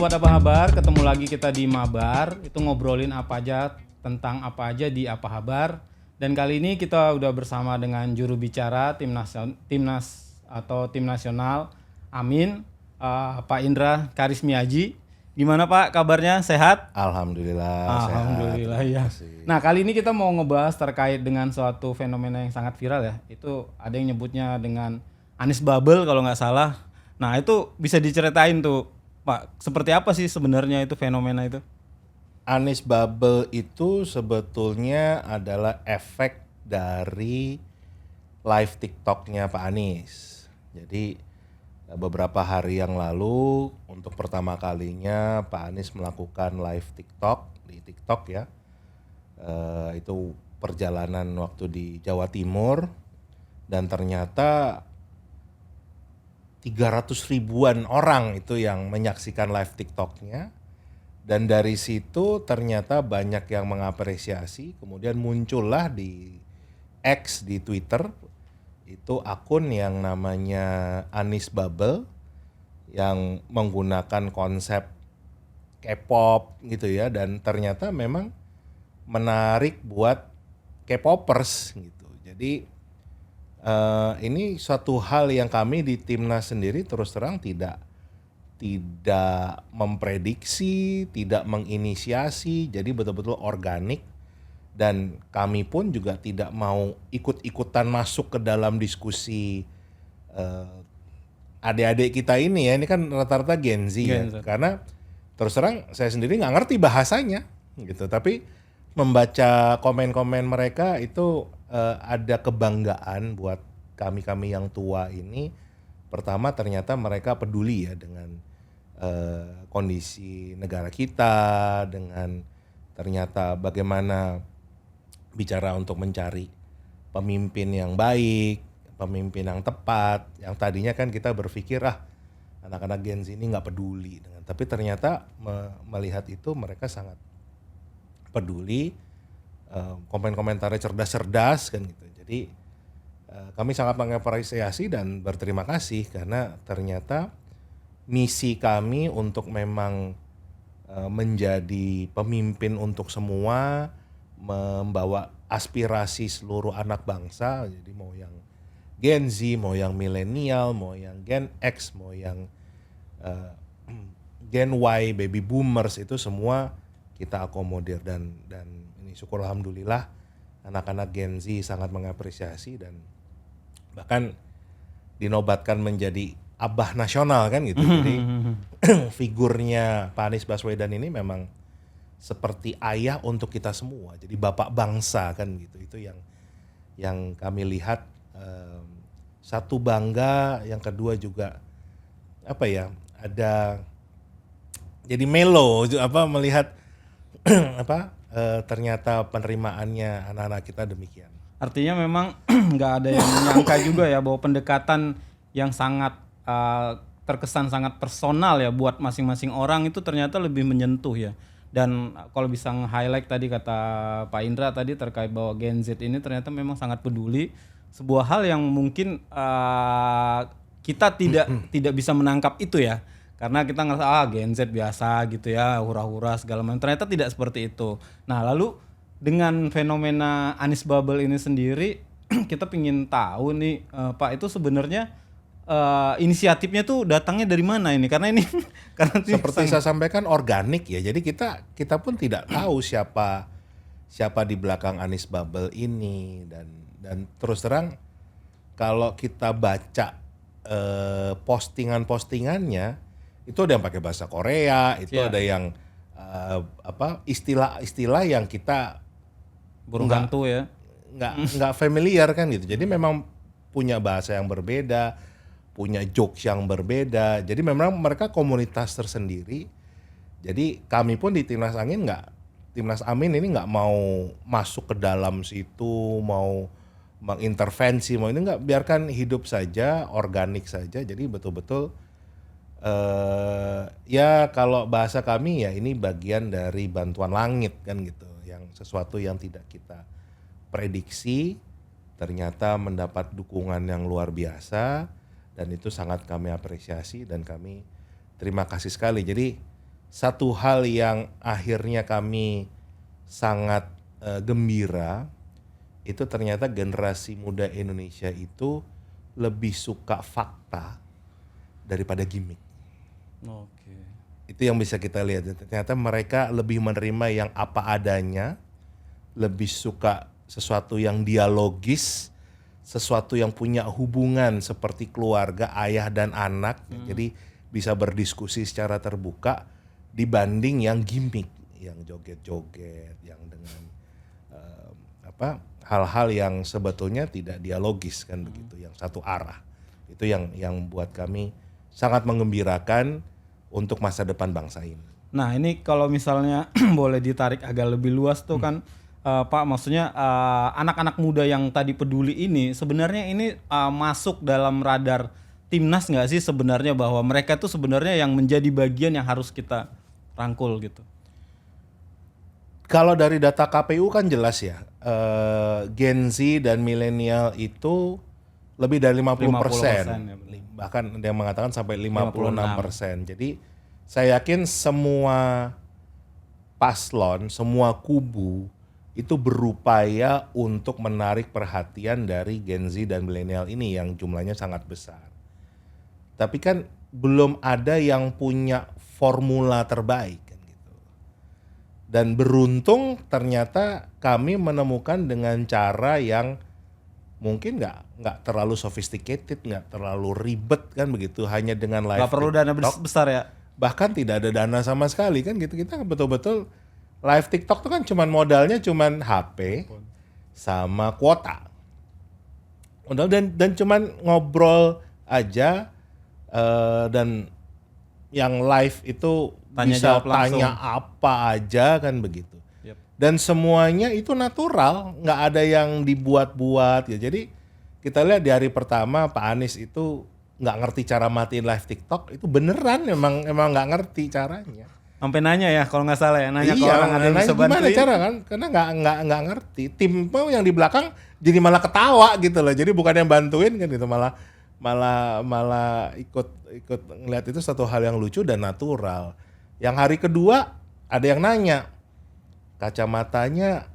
sobat apa kabar, ketemu lagi kita di Mabar. Itu ngobrolin apa aja tentang apa aja di apa kabar. Dan kali ini kita udah bersama dengan juru bicara timnas atau tim nasional Amin, Pak Indra Karismiaji. Gimana Pak kabarnya, sehat? Alhamdulillah Alhamdulillah sehat. ya. Nah kali ini kita mau ngebahas terkait dengan suatu fenomena yang sangat viral ya. Itu ada yang nyebutnya dengan Anies Bubble kalau nggak salah. Nah itu bisa diceritain tuh Pak, seperti apa sih sebenarnya itu fenomena itu? Anies Bubble itu sebetulnya adalah efek dari live TikToknya Pak Anies. Jadi beberapa hari yang lalu untuk pertama kalinya Pak Anies melakukan live TikTok di TikTok ya. Itu perjalanan waktu di Jawa Timur dan ternyata 300 ribuan orang itu yang menyaksikan live TikToknya. Dan dari situ ternyata banyak yang mengapresiasi, kemudian muncullah di X di Twitter itu akun yang namanya Anies Bubble yang menggunakan konsep K-pop gitu ya, dan ternyata memang menarik buat K-popers gitu. Jadi ini suatu hal yang kami di timnas sendiri terus terang tidak memprediksi, tidak menginisiasi, jadi betul-betul organik. Dan kami pun juga tidak mau ikut-ikutan masuk ke dalam diskusi adik-adik kita ini ya, ini kan rata-rata Gen Z ya. Karena terus terang saya sendiri nggak ngerti bahasanya gitu, tapi membaca komen-komen mereka itu ada kebanggaan buat kami-kami yang tua ini. Pertama ternyata mereka peduli ya dengan kondisi negara kita, dengan ternyata bagaimana bicara untuk mencari pemimpin yang baik, pemimpin yang tepat. Yang tadinya kan kita berpikir anak-anak Gen Z ini nggak peduli dengan, tapi ternyata melihat itu mereka sangat peduli, komen-komentarnya cerdas-cerdas kan gitu. Jadi kami sangat mengapresiasi dan berterima kasih karena ternyata misi kami untuk memang menjadi pemimpin untuk semua, membawa aspirasi seluruh anak bangsa, jadi mau yang Gen Z, mau yang milenial, mau yang Gen X, mau yang Gen Y, baby boomers, itu semua kita akomodir dan ini syukur alhamdulillah anak-anak Gen Z sangat mengapresiasi dan bahkan dinobatkan menjadi abah nasional kan gitu. Jadi figurnya Pak Anies Baswedan ini memang seperti ayah untuk kita semua. Jadi bapak bangsa kan gitu. Itu yang kami lihat, satu bangga, yang kedua juga apa ya? Ada jadi melo melihat ternyata penerimaannya anak-anak kita demikian. Artinya memang nggak ada yang menyangka juga ya bahwa pendekatan yang sangat terkesan sangat personal ya buat masing-masing orang itu ternyata lebih menyentuh ya. Dan kalau bisa nge-highlight tadi kata Pak Indra tadi terkait bahwa Gen Z ini ternyata memang sangat peduli, sebuah hal yang mungkin kita tidak bisa menangkap itu ya. Karena kita ngerasa Gen Z biasa gitu ya, hura-hura segala macam. Ternyata tidak seperti itu. Nah, lalu dengan fenomena Anies Bubble ini sendiri kita pingin tahu nih Pak, itu sebenarnya inisiatifnya tuh datangnya dari mana ini? Karena ini karena seperti saya sampaikan organik ya. Jadi kita pun tidak tahu siapa di belakang Anies Bubble ini, dan terus terang kalau kita baca postingannya itu ada yang pakai bahasa Korea, itu ada yang istilah-istilah yang kita burung hantu ya. Nggak familiar kan gitu. Jadi memang punya bahasa yang berbeda, punya jokes yang berbeda. Jadi memang mereka komunitas tersendiri. Jadi kami pun di Timnas Amin ini nggak mau masuk ke dalam situ, mau mengintervensi, mau ini nggak, biarkan hidup saja, organik saja. Jadi betul-betul ya kalau bahasa kami ya ini bagian dari bantuan langit kan gitu. Yang sesuatu yang tidak kita prediksi ternyata mendapat dukungan yang luar biasa, dan itu sangat kami apresiasi dan kami terima kasih sekali. Jadi satu hal yang akhirnya kami sangat gembira itu ternyata generasi muda Indonesia itu lebih suka fakta daripada gimmick. Oke. Itu yang bisa kita lihat. Ternyata mereka lebih menerima yang apa adanya, lebih suka sesuatu yang dialogis, sesuatu yang punya hubungan seperti keluarga, ayah dan anak. Jadi bisa berdiskusi secara terbuka dibanding yang gimmick, yang joget-joget, yang dengan hal-hal yang sebetulnya tidak dialogis kan begitu, yang satu arah. Itu yang buat kami sangat menggembirakan untuk masa depan bangsa ini. Nah ini kalau misalnya boleh ditarik agak lebih luas tuh kan Pak, maksudnya anak-anak muda yang tadi peduli ini sebenarnya ini masuk dalam radar timnas nggak sih sebenarnya, bahwa mereka tuh sebenarnya yang menjadi bagian yang harus kita rangkul gitu? Kalau dari data KPU kan jelas ya, Gen Z dan milenial itu lebih dari 50%. 50% ya, Bahkan ada yang mengatakan sampai 56%. Jadi saya yakin semua paslon, semua kubu itu berupaya untuk menarik perhatian dari Gen Z dan milenial ini yang jumlahnya sangat besar. Tapi kan belum ada yang punya formula terbaik. Dan beruntung ternyata kami menemukan dengan cara yang mungkin nggak terlalu sophisticated, nggak terlalu ribet kan begitu, hanya dengan live Nggak perlu dana besar ya? Bahkan tidak ada dana sama sekali kan gitu. Kita betul-betul live TikTok tuh kan modalnya cuman HP sama kuota. Dan cuman ngobrol aja, dan yang live itu bisa tanya apa aja kan begitu. Yep. Dan semuanya itu natural, nggak ada yang dibuat-buat ya. Jadi kita lihat di hari pertama Pak Anies itu nggak ngerti cara matiin live TikTok, itu beneran emang nggak ngerti caranya. Sampai nanya ya kalau nggak salah ya, nanya ke orang ada yang bisa bantuin. Gimana cara kan? Karena nggak ngerti. Tim yang di belakang jadi malah ketawa gitu loh. Jadi bukan yang bantuin kan gitu, malah ikut ngeliat itu satu hal yang lucu dan natural. Yang hari kedua ada yang nanya kacamatanya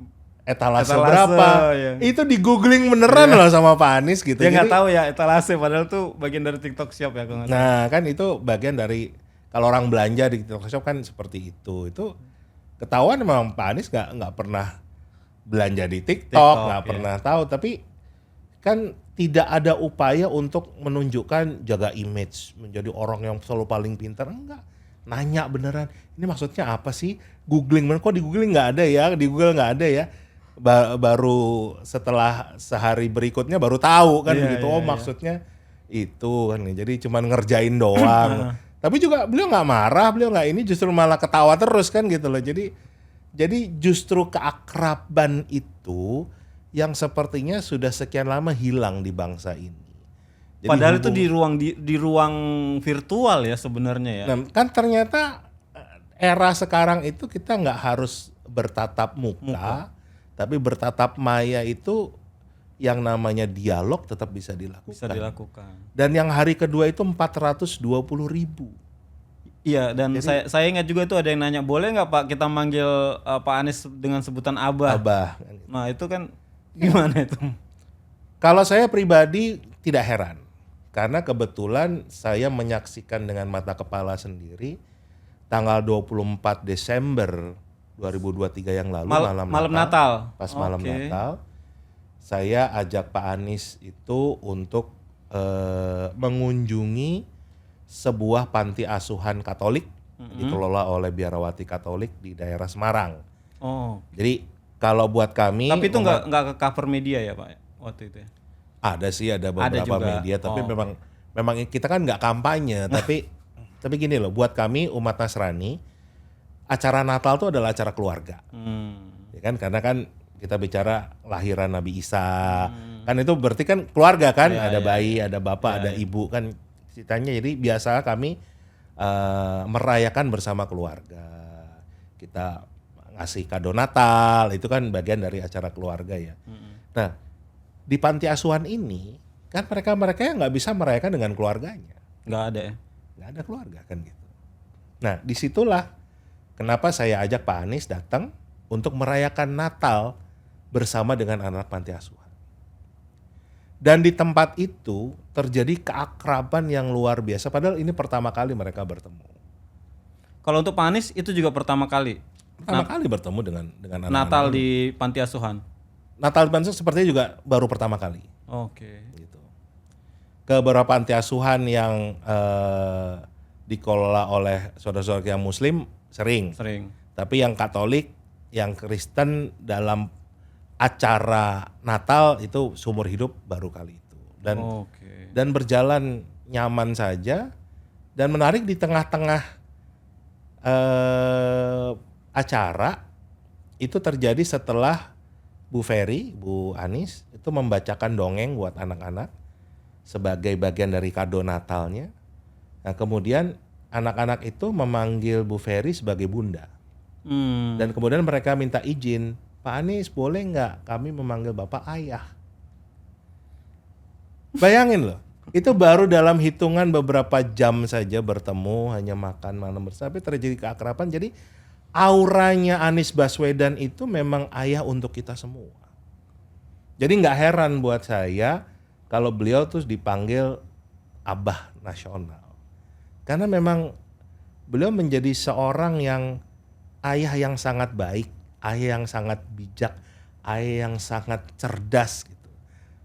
etalase berapa, ya. Itu di googling beneran loh sama Pak Anies gitu. Dia nggak tahu ya etalase, padahal tuh bagian dari TikTok Shop ya. Nah kan itu bagian dari kalau orang belanja di TikTok Shop kan seperti itu. Itu ketahuan memang Pak Anies nggak pernah belanja di TikTok, nggak pernah tahu. Tapi kan tidak ada upaya untuk menunjukkan jaga image, menjadi orang yang selalu paling pintar, enggak. Nanya beneran, ini maksudnya apa sih? Googling, kok di Googling nggak ada ya? Di Google nggak ada ya? Baru setelah sehari berikutnya baru tahu kan begitu. Maksudnya itu kan. Jadi cuman ngerjain doang. Tapi juga beliau nggak marah, beliau nggak ini, justru malah ketawa terus kan gitu loh. Jadi justru keakraban itu yang sepertinya sudah sekian lama hilang di bangsa ini. Jadi padahal itu di ruang virtual ya sebenarnya ya. Nah, kan ternyata era sekarang itu kita nggak harus bertatap muka, tapi bertatap maya itu yang namanya dialog tetap bisa dilakukan. Dan yang hari kedua itu 420.000. Iya, dan jadi, saya ingat juga itu ada yang nanya, boleh nggak Pak kita manggil Pak Anies dengan sebutan Abah? Nah itu kan gimana itu? Kalau saya pribadi tidak heran. Karena kebetulan saya menyaksikan dengan mata kepala sendiri tanggal 24 Desember 2023 yang lalu, malam Natal. Pas malam Natal, saya ajak Pak Anies itu untuk mengunjungi sebuah panti asuhan Katolik dikelola oleh Biarawati Katolik di daerah Semarang. Jadi kalau buat kami, tapi itu nggak ke cover media ya Pak waktu itu ya? Ada sih, ada beberapa media, tapi memang kita kan nggak kampanye, tapi gini loh, buat kami umat Nasrani, acara Natal itu adalah acara keluarga, ya kan, karena kan kita bicara lahiran Nabi Isa, kan itu berarti kan keluarga kan, ada bayi, ada bapak, ada ibu kan ceritanya. Jadi biasa kami merayakan bersama keluarga, kita ngasih kado Natal, itu kan bagian dari acara keluarga ya. Nah di panti asuhan ini kan mereka yang nggak bisa merayakan dengan keluarganya, nggak ada ya, nggak ada keluarga kan gitu. Nah disitulah kenapa saya ajak Pak Anies datang untuk merayakan Natal bersama dengan anak panti asuhan. Dan di tempat itu terjadi keakraban yang luar biasa, padahal ini pertama kali mereka bertemu. Kalau untuk Pak Anies itu juga pertama kali Pertama kali bertemu dengan anak-anak. Natal di panti asuhan. Natal di panti asuhan sepertinya juga baru pertama kali. Oke. Gitu. Ke beberapa panti asuhan yang dikelola oleh saudara-saudara yang Muslim sering. Tapi yang Katolik, yang Kristen dalam acara Natal itu seumur hidup baru kali itu. Dan berjalan nyaman saja, dan menarik di tengah-tengah acara itu terjadi setelah Bu Ferry, Bu Anies itu membacakan dongeng buat anak-anak sebagai bagian dari kado Natalnya. Nah, kemudian anak-anak itu memanggil Bu Ferry sebagai bunda. Dan kemudian mereka minta izin, Pak Anies boleh nggak kami memanggil Bapak ayah? Bayangin loh, itu baru dalam hitungan beberapa jam saja bertemu, hanya makan malam bersama, tapi terjadi keakraban. Jadi auranya Anies Baswedan itu memang ayah untuk kita semua. Jadi nggak heran buat saya kalau beliau tuh dipanggil Abah Nasional. Karena memang beliau menjadi seorang yang ayah yang sangat baik, ayah yang sangat bijak, ayah yang sangat cerdas gitu.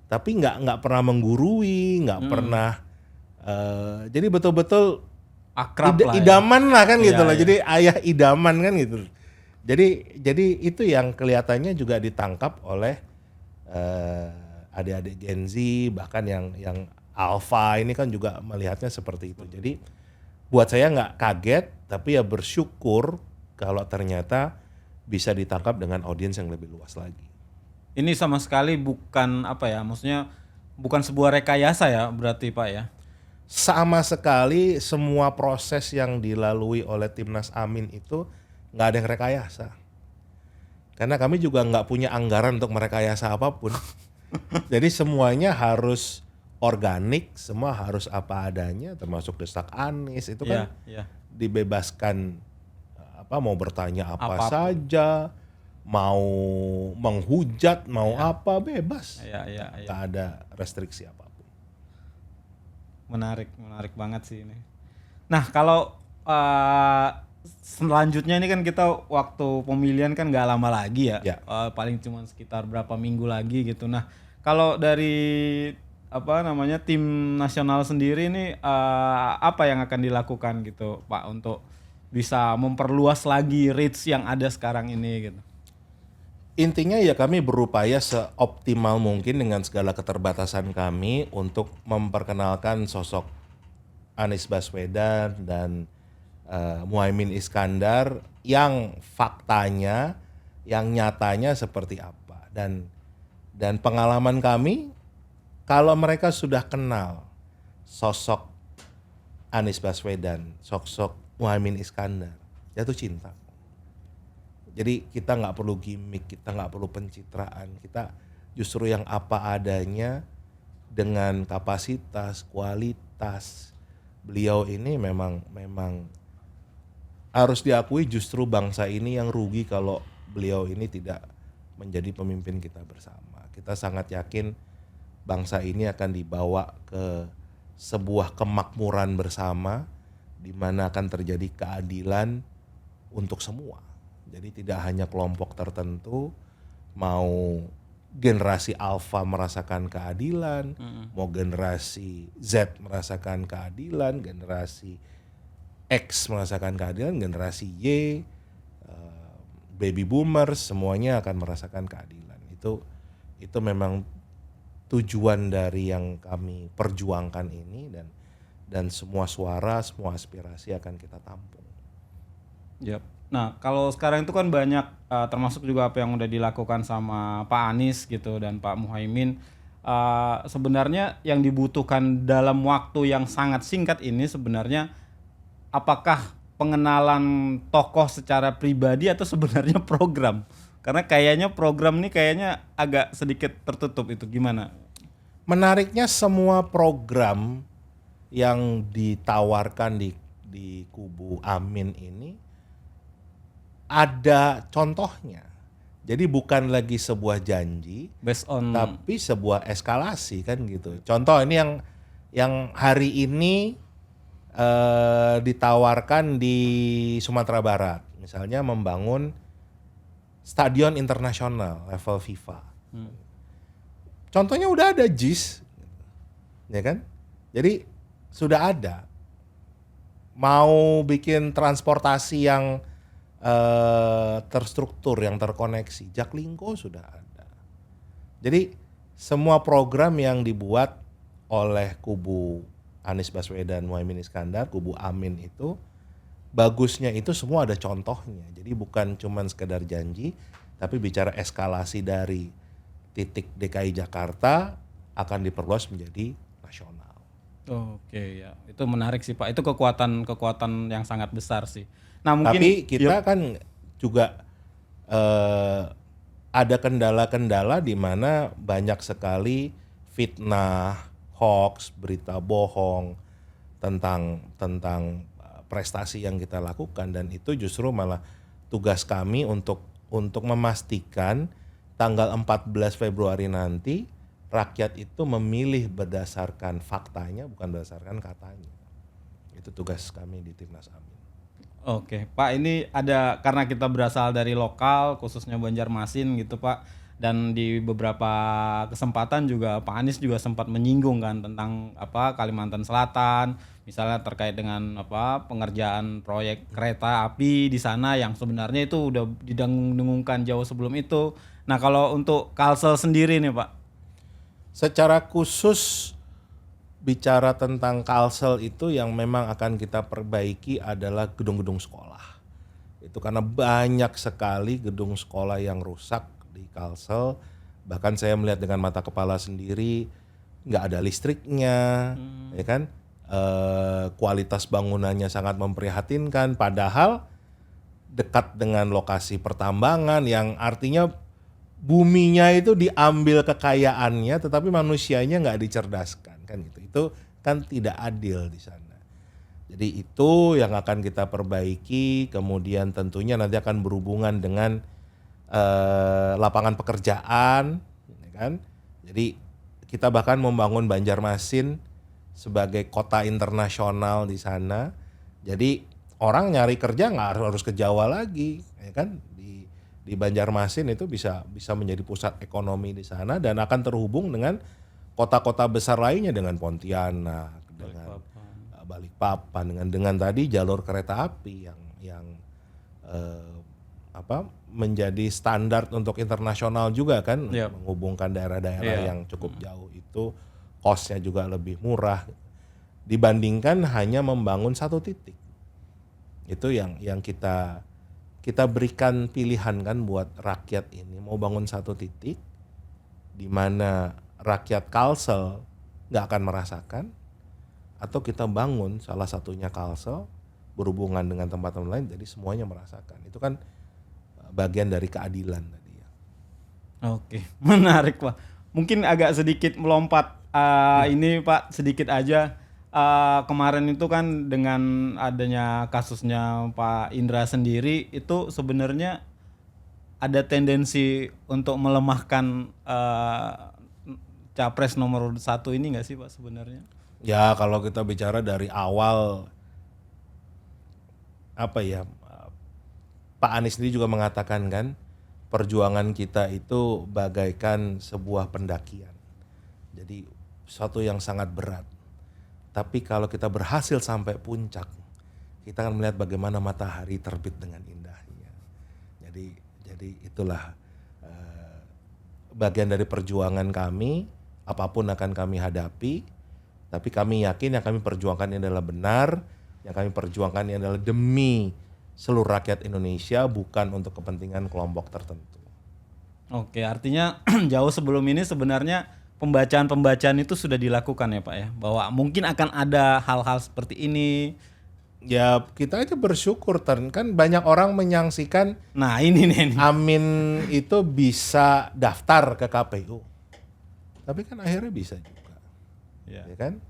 Tapi nggak pernah menggurui, nggak pernah. Jadi betul-betul akrab lah. Idaman lah kan gitu Iya, loh. iya. Jadi ayah idaman kan gitu. Jadi itu yang kelihatannya juga ditangkap oleh adik-adik Gen Z, bahkan yang Alpha ini kan juga melihatnya seperti itu. Jadi buat saya nggak kaget, tapi ya bersyukur kalau ternyata bisa ditangkap dengan audiens yang lebih luas lagi. Ini sama sekali bukan maksudnya bukan sebuah rekayasa ya berarti Pak ya? Sama sekali semua proses yang dilalui oleh Timnas Amin itu nggak ada yang rekayasa. Karena kami juga nggak punya anggaran untuk merekayasa apapun. Jadi semuanya harus organik, semua harus apa adanya, termasuk desak Anies itu kan dibebaskan mau bertanya apa saja, mau menghujat, mau apa bebas. Nggak ada restriksi apapun. Menarik banget sih ini. Nah kalau selanjutnya ini kan kita waktu pemilihan kan nggak lama lagi ya. Paling cuma sekitar berapa minggu lagi gitu. Nah kalau dari tim nasional sendiri ini apa yang akan dilakukan gitu Pak untuk bisa memperluas lagi reach yang ada sekarang ini gitu? Intinya ya kami berupaya seoptimal mungkin dengan segala keterbatasan kami untuk memperkenalkan sosok Anies Baswedan dan Muhaimin Iskandar yang faktanya, yang nyatanya seperti apa. Dan pengalaman kami, kalau mereka sudah kenal sosok Anies Baswedan, sosok Muhaimin Iskandar, jatuh cinta. Jadi kita nggak perlu gimmick, kita nggak perlu pencitraan, kita justru yang apa adanya dengan kapasitas, kualitas. Beliau ini memang harus diakui, justru bangsa ini yang rugi kalau beliau ini tidak menjadi pemimpin kita bersama. Kita sangat yakin bangsa ini akan dibawa ke sebuah kemakmuran bersama, di mana akan terjadi keadilan untuk semua. Jadi tidak hanya kelompok tertentu, mau generasi Alpha merasakan keadilan, mau generasi Z merasakan keadilan, generasi X merasakan keadilan, generasi Y, baby boomers semuanya akan merasakan keadilan. Itu memang tujuan dari yang kami perjuangkan ini, dan semua suara, semua aspirasi akan kita tampung. Yep. Nah kalau sekarang itu kan banyak termasuk juga apa yang udah dilakukan sama Pak Anies gitu dan Pak Muhaimin. Sebenarnya yang dibutuhkan dalam waktu yang sangat singkat ini sebenarnya apakah pengenalan tokoh secara pribadi atau sebenarnya program? Karena kayaknya program ini kayaknya agak sedikit tertutup, itu gimana? Menariknya semua program yang ditawarkan di kubu Amin ini ada contohnya. Jadi bukan lagi sebuah janji, based on tapi sebuah eskalasi kan gitu. Contoh ini yang hari ini ditawarkan di Sumatera Barat, misalnya membangun stadion internasional level FIFA. Contohnya udah ada JIS, ya kan? Jadi sudah ada. Mau bikin transportasi yang terstruktur, yang terkoneksi, Jaklingko sudah ada. Jadi semua program yang dibuat oleh kubu Anies Baswedan, Muhaimin Iskandar, kubu Amin itu bagusnya itu semua ada contohnya. Jadi bukan cuman sekedar janji, tapi bicara eskalasi dari titik DKI Jakarta akan diperluas menjadi nasional. Oke ya, itu menarik sih Pak. Itu kekuatan yang sangat besar sih. Nah mungkin Tapi kita kan juga ada kendala-kendala di mana banyak sekali fitnah, hoax, berita bohong tentang prestasi yang kita lakukan, dan itu justru malah tugas kami untuk memastikan tanggal 14 Februari nanti rakyat itu memilih berdasarkan faktanya, bukan berdasarkan katanya. Itu tugas kami di Timnas Amin. Oke, Pak, ini ada karena kita berasal dari lokal, khususnya Banjarmasin gitu, Pak. Dan di beberapa kesempatan juga Pak Anies juga sempat menyinggung kan tentang Kalimantan Selatan, misalnya terkait dengan pengerjaan proyek kereta api di sana yang sebenarnya itu udah didengung-dengungkan jauh sebelum itu. Nah, kalau untuk Kalsel sendiri nih, Pak. Secara khusus bicara tentang Kalsel itu yang memang akan kita perbaiki adalah gedung-gedung sekolah. Itu karena banyak sekali gedung sekolah yang rusak di Kalsel. Bahkan saya melihat dengan mata kepala sendiri, nggak ada listriknya, ya kan? Kualitas bangunannya sangat memprihatinkan. Padahal dekat dengan lokasi pertambangan yang artinya buminya itu diambil kekayaannya, tetapi manusianya nggak dicerdaskan kan gitu. Itu kan tidak adil di sana. Jadi itu yang akan kita perbaiki. Kemudian tentunya nanti akan berhubungan dengan lapangan pekerjaan, ya kan. Jadi kita bahkan membangun Banjarmasin sebagai kota internasional di sana. Jadi orang nyari kerja nggak harus ke Jawa lagi, ya kan. Di Banjarmasin itu bisa menjadi pusat ekonomi di sana dan akan terhubung dengan kota-kota besar lainnya, dengan Pontianak, dengan Balikpapan, dengan tadi jalur kereta api yang menjadi standar untuk internasional juga kan, menghubungkan daerah-daerah yang cukup jauh itu cost-nya juga lebih murah dibandingkan hanya membangun satu titik. Itu yang kita berikan pilihan kan buat rakyat ini, mau bangun satu titik di mana rakyat Kalsel nggak akan merasakan, atau kita bangun salah satunya Kalsel berhubungan dengan tempat-tempat lain jadi semuanya merasakan. Itu kan bagian dari keadilan tadi ya. Oke, menarik Pak. Mungkin agak sedikit melompat ini Pak, sedikit aja. Kemarin itu kan dengan adanya kasusnya Pak Indra sendiri itu sebenarnya ada tendensi untuk melemahkan capres nomor 1 ini nggak sih Pak sebenarnya? Ya kalau kita bicara dari awal Pak Anies sendiri juga mengatakan kan, perjuangan kita itu bagaikan sebuah pendakian. Jadi suatu yang sangat berat. Tapi kalau kita berhasil sampai puncak, kita akan melihat bagaimana matahari terbit dengan indahnya. Jadi itulah bagian dari perjuangan kami. Apapun akan kami hadapi, tapi kami yakin yang kami perjuangkan ini adalah benar, yang kami perjuangkan ini adalah demi seluruh rakyat Indonesia, bukan untuk kepentingan kelompok tertentu. Oke, artinya jauh sebelum ini sebenarnya pembacaan itu sudah dilakukan ya Pak ya, bahwa mungkin akan ada hal-hal seperti ini. Ya kita aja bersyukur kan banyak orang menyaksikan. Nah ini nih. Amin itu bisa daftar ke KPU, tapi kan akhirnya bisa juga, ya kan.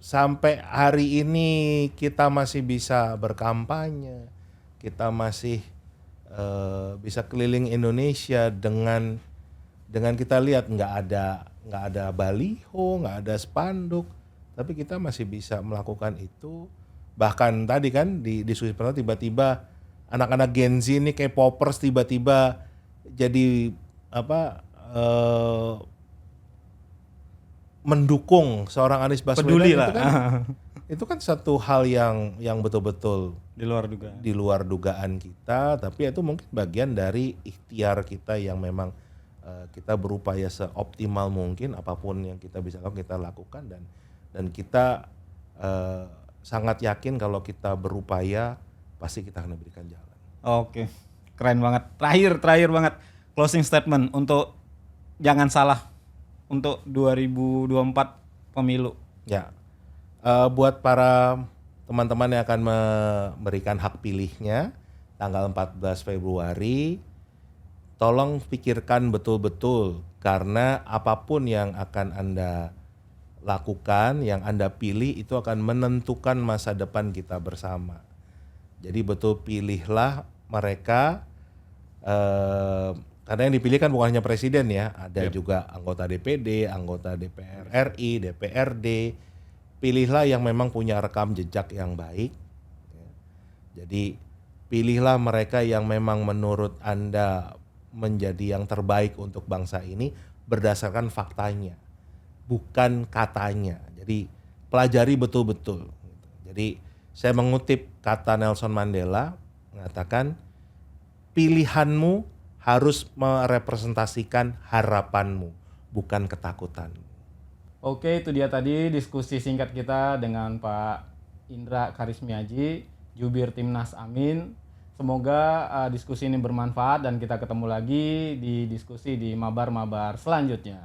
Sampai hari ini kita masih bisa berkampanye, kita masih bisa keliling Indonesia dengan kita lihat nggak ada baliho, nggak ada spanduk, tapi kita masih bisa melakukan itu. Bahkan tadi kan di diskusi pertama tiba-tiba anak-anak Gen Z ini K-popers tiba-tiba jadi mendukung seorang Anies Baswedan. Peduli itu lah. kan itu kan satu hal yang betul-betul Di luar dugaan. di luar dugaan kita, tapi itu mungkin bagian dari ikhtiar kita yang memang kita berupaya seoptimal mungkin apapun yang kita bisa lakukan kita lakukan, dan kita sangat yakin kalau kita berupaya pasti kita akan diberikan jalan. Oke, keren banget. Terakhir banget closing statement untuk jangan salah untuk 2024 pemilu. Ya, buat para teman-teman yang akan memberikan hak pilihnya tanggal 14 Februari, tolong pikirkan betul-betul karena apapun yang akan Anda lakukan, yang Anda pilih itu akan menentukan masa depan kita bersama. Jadi betul pilihlah mereka, karena yang dipilih kan bukan hanya presiden ya, ada juga anggota DPD, anggota DPR RI, DPRD. Pilihlah yang memang punya rekam jejak yang baik. Jadi pilihlah mereka yang memang menurut Anda menjadi yang terbaik untuk bangsa ini berdasarkan faktanya, bukan katanya. Jadi pelajari betul-betul. Jadi saya mengutip kata Nelson Mandela mengatakan, pilihanmu harus merepresentasikan harapanmu, bukan ketakutan. Oke, itu dia tadi diskusi singkat kita dengan Pak Indra Karismiaji, Jubir Timnas Amin. Semoga diskusi ini bermanfaat dan kita ketemu lagi di diskusi di mabar-mabar selanjutnya.